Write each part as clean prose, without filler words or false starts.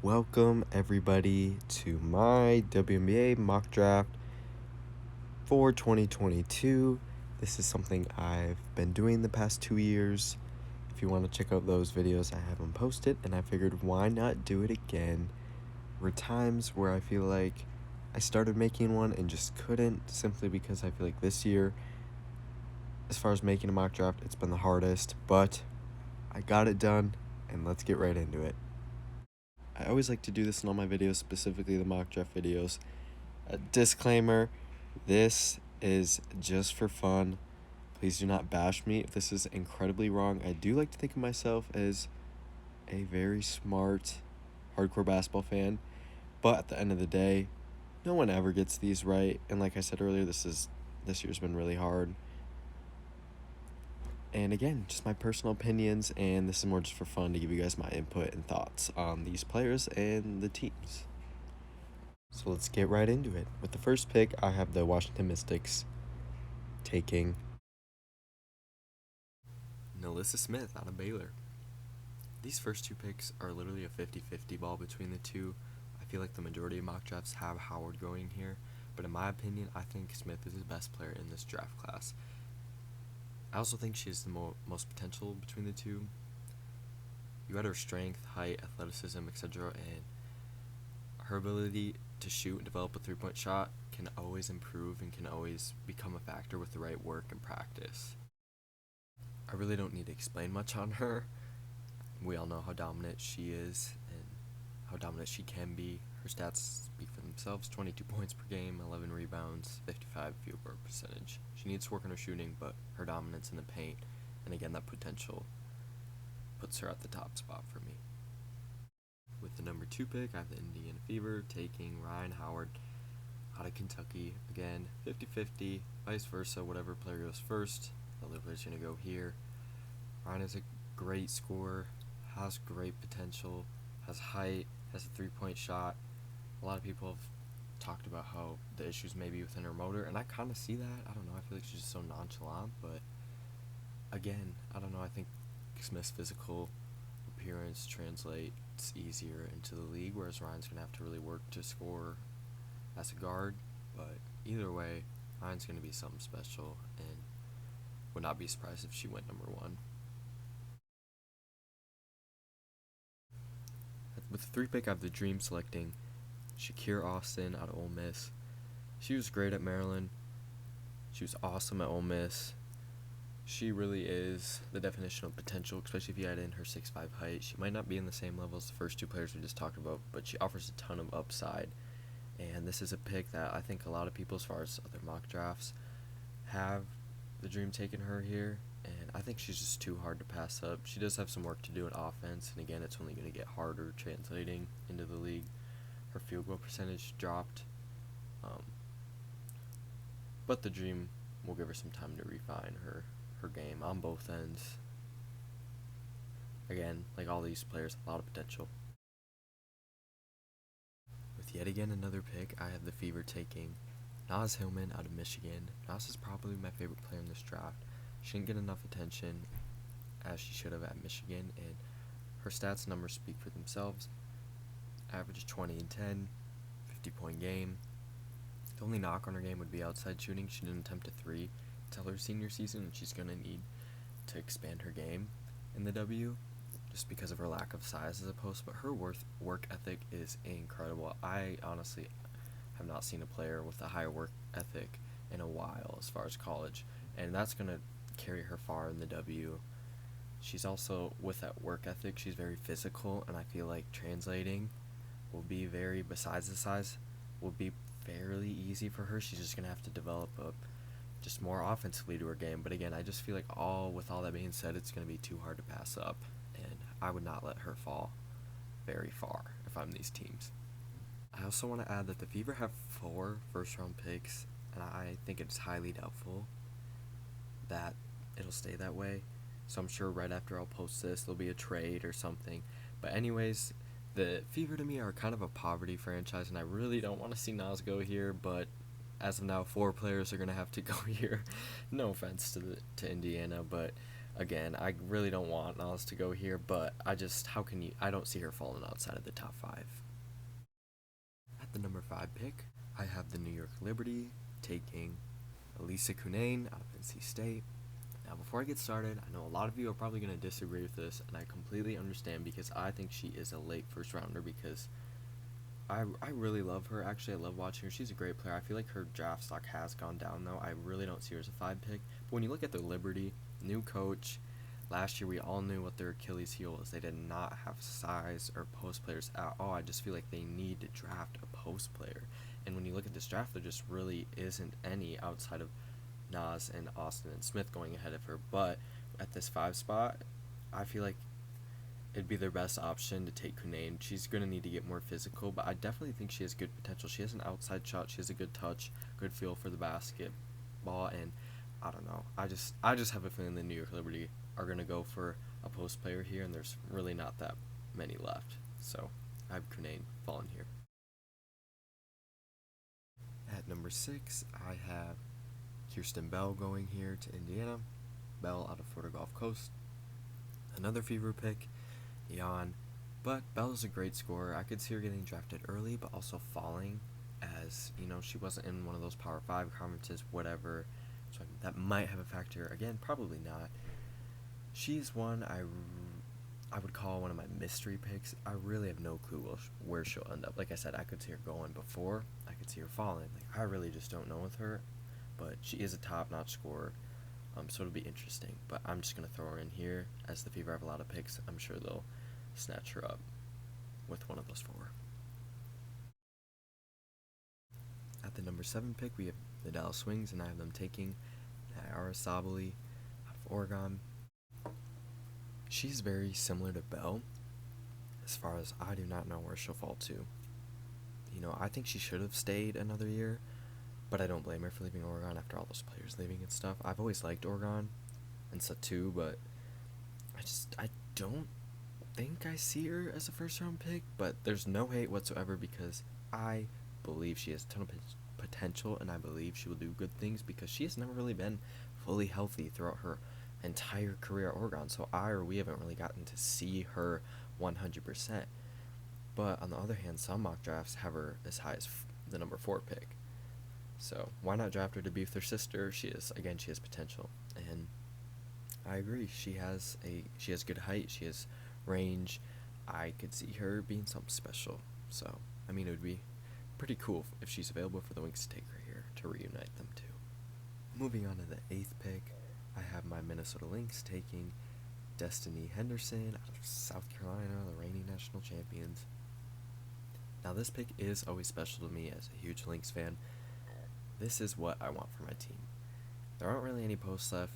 Welcome everybody to my WNBA mock draft for 2022. This is something I've been doing the past 2 years. If you want to check out those videos, I have them posted, and I figured why not do it again. There were times where I feel like I started making one and just couldn't, simply because I feel like this year, as far as making a mock draft, it's been the hardest, but I got it done, and let's get right into it. I always like to do this in all my videos, specifically the mock draft videos. A disclaimer, this is just for fun. Please do not bash me if this is incredibly wrong. I do like to think of myself as a very smart, hardcore basketball fan, but at the end of the day, no one ever gets these right. And like I said earlier, this year's been really hard. And again, just my personal opinions, and this is more just for fun to give you guys my input and thoughts on these players and the teams. So let's get right into it. With the first pick, I have the Washington Mystics taking Nalissa Smith out of Baylor. These first two picks are literally a 50-50 ball between the two. I feel like the majority of mock drafts have Howard going here, but in my opinion, I think Smith is the best player in this draft class. I also think she has the most potential between the two. You add her strength, height, athleticism, etc., and her ability to shoot and develop a three-point shot can always improve and can always become a factor with the right work and practice. I really don't need to explain much on her. We all know how dominant she is and how dominant she can be. Her stats speak for themselves: 22 points per game, 11 rebounds, 55 field goal percentage. She needs to work on her shooting, but her dominance in the paint, and again, that potential puts her at the top spot for me. With the number 2 pick, I have the Indiana Fever taking Ryan Howard out of Kentucky. Again, 50-50, vice versa. Whatever player goes first, the other player's going to go here. Ryan is a great scorer, has great potential, has height, has a three-point shot. A lot of people have talked about how the issues may be within her motor, and I kind of see that. I don't know, I feel like she's just so nonchalant, but again, I don't know, I think Smith's physical appearance translates easier into the league, whereas Ryan's going to have to really work to score as a guard. But either way, Ryan's going to be something special, and would not be surprised if she went number 1. With the 3 pick, I have the Dream selecting Shakir Austin out of Ole Miss. She was great at Maryland. She was awesome at Ole Miss. She really is the definition of potential, especially if you add in her 6'5" height. She might not be in the same level as the first 2 players we just talked about, but she offers a ton of upside. And this is a pick that I think a lot of people, as far as other mock drafts, have the Dream taking her here. And I think she's just too hard to pass up. She does have some work to do in offense, and again, it's only going to get harder translating into the league. Her field goal percentage dropped, but the Dream will give her some time to refine her game on both ends. Again, like all these players, a lot of potential. With yet again another pick, I have the Fever taking Naz Hillman out of Michigan. Naz is probably my favorite player in this draft. She didn't get enough attention as she should have at Michigan, and her stats numbers speak for themselves. Average 20 and 10, 50-point game. The only knock on her game would be outside shooting. She didn't attempt a 3 until her senior season, and she's going to need to expand her game in the W just because of her lack of size as a post, but her work ethic is incredible. I honestly have not seen a player with a higher work ethic in a while as far as college, and that's going to carry her far in the W. She's also, with that work ethic, she's very physical, and I feel like translating will be besides the size, will be fairly easy for her. She's just going to have to develop just more offensively to her game. But again, I just feel like with all that being said, it's going to be too hard to pass up, and I would not let her fall very far if I'm these teams. I also want to add that the Fever have 4 first-round picks, and I think it's highly doubtful that it'll stay that way. So I'm sure right after I'll post this, there'll be a trade or something. But anyways, the Fever to me are kind of a poverty franchise, and I really don't want to see Naz go here, but as of now, 4 players are going to have to go here. No offense to Indiana, but Again, I really don't want Nas to go here, but how can you, I don't see her falling outside of the top five. At the number five pick, I have the New York Liberty taking Elisa Cunane out of NC State. Now, before I get started, I know a lot of you are probably going to disagree with this, and I completely understand because I think she is a late first rounder because I really love her. Actually, I love watching her. She's a great player. I feel like her draft stock has gone down, though. I really don't see her as a 5 pick. But when you look at the Liberty, new coach, last year we all knew what their Achilles heel was. They did not have size or post players at all. I just feel like they need to draft a post player. And when you look at this draft, there just really isn't any outside of Nas and Austin and Smith going ahead of her. But at this 5 spot, I feel like it'd be their best option to take Cunane. She's going to need to get more physical, but I definitely think she has good potential. She has an outside shot. She has a good touch, good feel for the basketball, and I don't know. I just have a feeling the New York Liberty are going to go for a post player here, and there's really not that many left. So I have Cunane falling here. At number 6, I have Kirsten Bell going here to Indiana. Bell out of Florida Gulf Coast. Another fever pick. But Bell is a great scorer. I could see her getting drafted early, but also falling as, she wasn't in one of those Power 5 conferences, whatever. So that might have a factor. Again, probably not. She's one I would call one of my mystery picks. I really have no clue where she'll end up. Like I said, I could see her going before. I could see her falling. I really just don't know with her. But she is a top-notch scorer. So it'll be interesting. But I'm just going to throw her in here. As the Fever have a lot of picks, I'm sure they'll snatch her up with one of those 4. At the number 7 pick, we have the Dallas Swings, and I have them taking Nyara Sabally out of Oregon. She's very similar to Bell, as far as I do not know where she'll fall to. I think she should have stayed another year, but I don't blame her for leaving Oregon after all those players leaving and stuff. I've always liked Oregon and so too, but I don't think I see her as a first round pick, but there's no hate whatsoever because I believe she has a ton of potential and I believe she will do good things because she has never really been fully healthy throughout her entire career at Oregon, so we haven't really gotten to see her 100%. But on the other hand, some mock drafts have her as high as the number 4 pick. So why not draft her to be with her sister? She has potential, and I agree. She has good height. She has range. I could see her being something special. So it would be pretty cool if she's available for the Wings to take her here to reunite them too. Moving on to the 8th pick, I have my Minnesota Lynx taking Destiny Henderson out of South Carolina, the reigning national champions. Now this pick is always special to me as a huge Lynx fan. This is what I want for my team. There aren't really any posts left,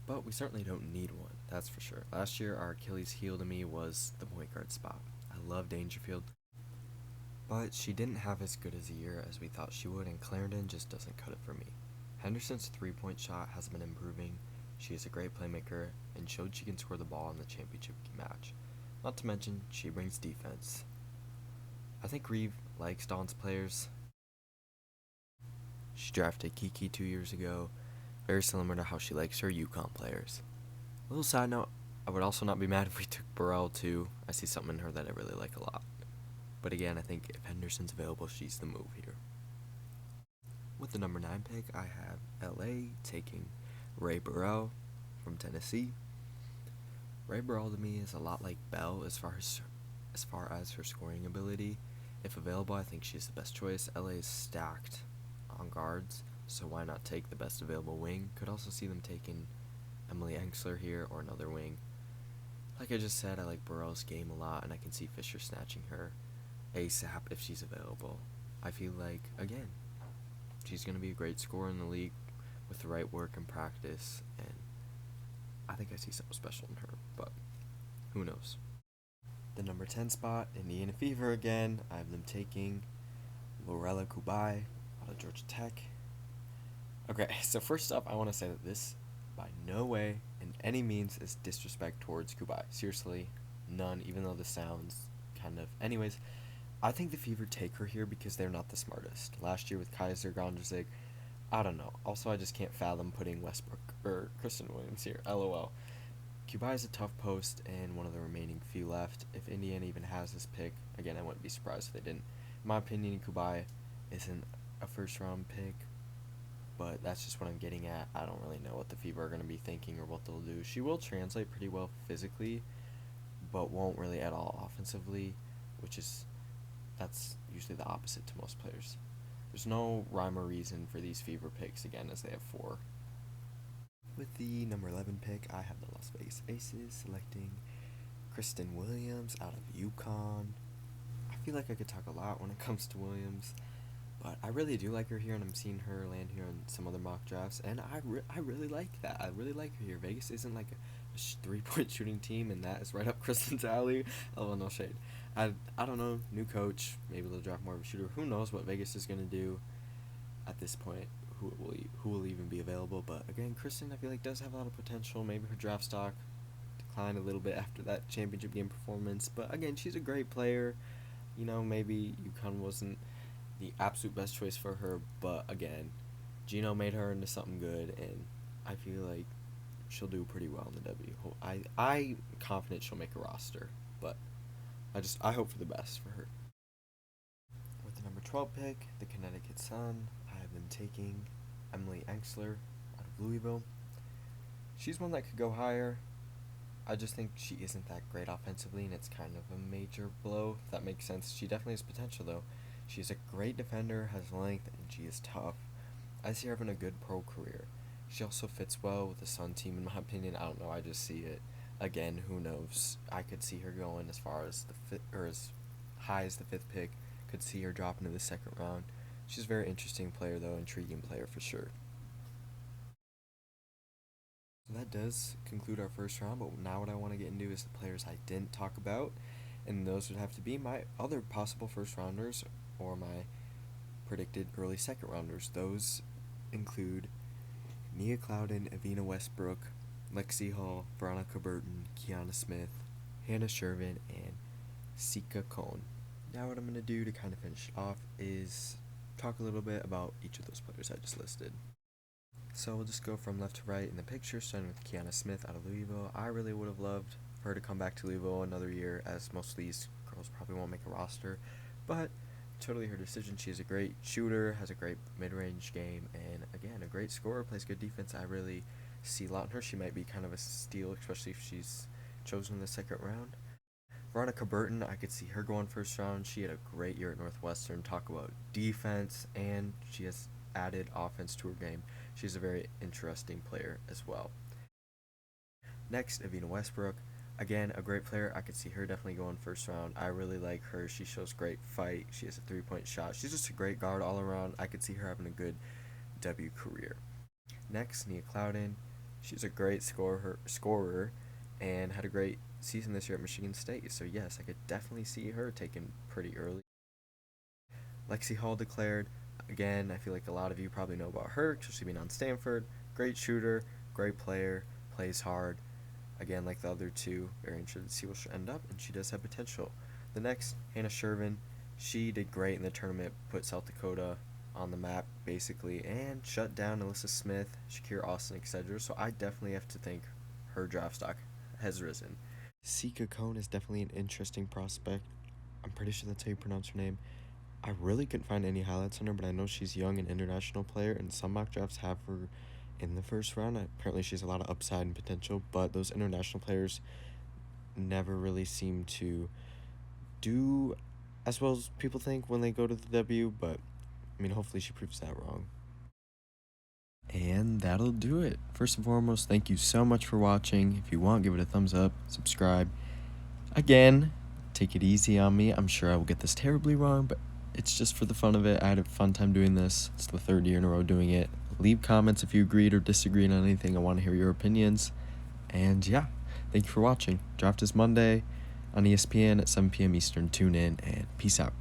but we certainly don't need one, that's for sure. Last year, our Achilles heel to me was the point guard spot. I love Dangerfield, but she didn't have as good as a year as we thought she would, and Clarendon just doesn't cut it for me. Henderson's 3-point shot has been improving. She is a great playmaker and showed she can score the ball in the championship match. Not to mention, she brings defense. I think Reeve likes Dawn's players. She drafted Kiki 2 years ago, very similar to how she likes her UConn players. A little side note, I would also not be mad if we took Burrell too. I see something in her that I really like a lot. But again, I think if Henderson's available, she's the move here. With the number 9 pick, I have LA taking Ray Burrell from Tennessee. Ray Burrell to me is a lot like Bell as far as her scoring ability. If available, I think she's the best choice. LA is stacked on guards, so why not take the best available wing? Could also see them taking Emily Enxler here or another wing. Like I just said, I like Burrell's game a lot, and I can see Fisher snatching her ASAP if she's available. I feel like, again, she's going to be a great scorer in the league with the right work and practice, and I think I see something special in her, but who knows. The number 10 spot, Indiana Fever again. I have them taking Lorella Kubai out of Georgia Tech. Okay, so first up, I want to say that this, by no way, in any means, is disrespect towards Kubai. Seriously, none, even though this sounds kind of... Anyways, I think the Fever take her here because they're not the smartest. Last year with Kaiser Gondrzik, I don't know. Also, I just can't fathom putting Westbrook or Kristen Williams here. LOL. Kubai is a tough post and one of the remaining few left. If Indiana even has this pick, again, I wouldn't be surprised if they didn't. In my opinion, Kubai isn't a first round pick, but that's just what I'm getting at. I don't really know what the Fever are going to be thinking or what they'll do. She will translate pretty well physically, but won't really at all offensively, that's usually the opposite to most players. There's no rhyme or reason for these Fever picks, again, as they have 4. With the number 11 pick, I have the Las Vegas Aces selecting Kristen Williams out of UConn. I feel like I could talk a lot when it comes to Williams, but I really do like her here, and I'm seeing her land here on some other mock drafts, and I really like that. I really like her here. Vegas isn't like a 3-point shooting team, and that is right up Kristen's alley. Oh, no shade. I don't know, new coach, maybe they'll draft more of a shooter. Who knows what Vegas is going to do at this point, who will even be available. But again, Kristen, I feel like does have a lot of potential. Maybe her draft stock declined a little bit after that championship game performance, but again, she's a great player. Maybe UConn wasn't the absolute best choice for her, but again, Gino made her into something good, and I feel like she'll do pretty well in the W. I'm confident she'll make a roster, but I hope for the best for her. With the number 12 pick, the Connecticut Sun, I have been taking Emily Enxler out of Louisville. She's one that could go higher. I just think she isn't that great offensively, and it's kind of a major blow, if that makes sense. She definitely has potential, though. She's a great defender, has length, and she is tough. I see her having a good pro career. She also fits well with the Sun team, in my opinion. I don't know, I just see it. Again, who knows? I could see her going as far as as high as the 5th pick. Could see her dropping to the 2nd round. She's a very interesting player, though, intriguing player for sure. So that does conclude our first round, but now what I want to get into is the players I didn't talk about, and those would have to be my other possible first rounders or my predicted early 2nd rounders. Those include Nia Clouden, Evina Westbrook, Lexi Hall, Veronica Burton, Kiana Smith, Hannah Shervin, and Sika Cohn. Now what I'm going to do to kind of finish off is talk a little bit about each of those players I just listed. So we'll just go from left to right in the picture, starting with Kiana Smith out of Louisville. I really would have loved for her to come back to Louisville another year, as most of these girls probably won't make a roster, but totally her decision. She is a great shooter, has a great mid-range game, and again, a great scorer, plays good defense. I really see a lot in her. She might be kind of a steal, especially if she's chosen in the 2nd round. Veronica Burton, I could see her going 1st round. She had a great year at Northwestern. Talk about defense, and she has added offense to her game. She's a very interesting player as well. Next, Evina Westbrook. Again, a great player. I could see her definitely going 1st round. I really like her. She shows great fight. She has a 3-point shot. She's just a great guard all around. I could see her having a good W career. Next, Nia Clouden. She's a great scorer and had a great season this year at Michigan State. So yes, I could definitely see her taken pretty early. Lexi Hall declared. Again, I feel like a lot of you probably know about her, especially being on Stanford. Great shooter, great player, plays hard. Again, like the other two, very interested to see where she'll end up, and she does have potential. The next, Hannah Shervin. She did great in the tournament, put South Dakota on the map, basically, and shut down Alyssa Smith, Shakira Austin, etc. So I definitely have to think her draft stock has risen. Sika Cohn is definitely an interesting prospect. I'm pretty sure that's how you pronounce her name. I really couldn't find any highlights on her, but I know she's young and international player, and some mock drafts have her in the 1st round. Apparently she has a lot of upside and potential, but those international players never really seem to do as well as people think when they go to the W, but I mean, hopefully she proves that wrong. And that'll do it. First and foremost, thank you so much for watching. If you want, give it a thumbs up, subscribe. Again, take it easy on me. I'm sure I will get this terribly wrong, but it's just for the fun of it. I had a fun time doing this. It's the 3rd year in a row doing it. Leave comments if you agreed or disagreed on anything. I want to hear your opinions. And yeah, thank you for watching. Draft is Monday on ESPN at 7 p.m. Eastern. Tune in and peace out.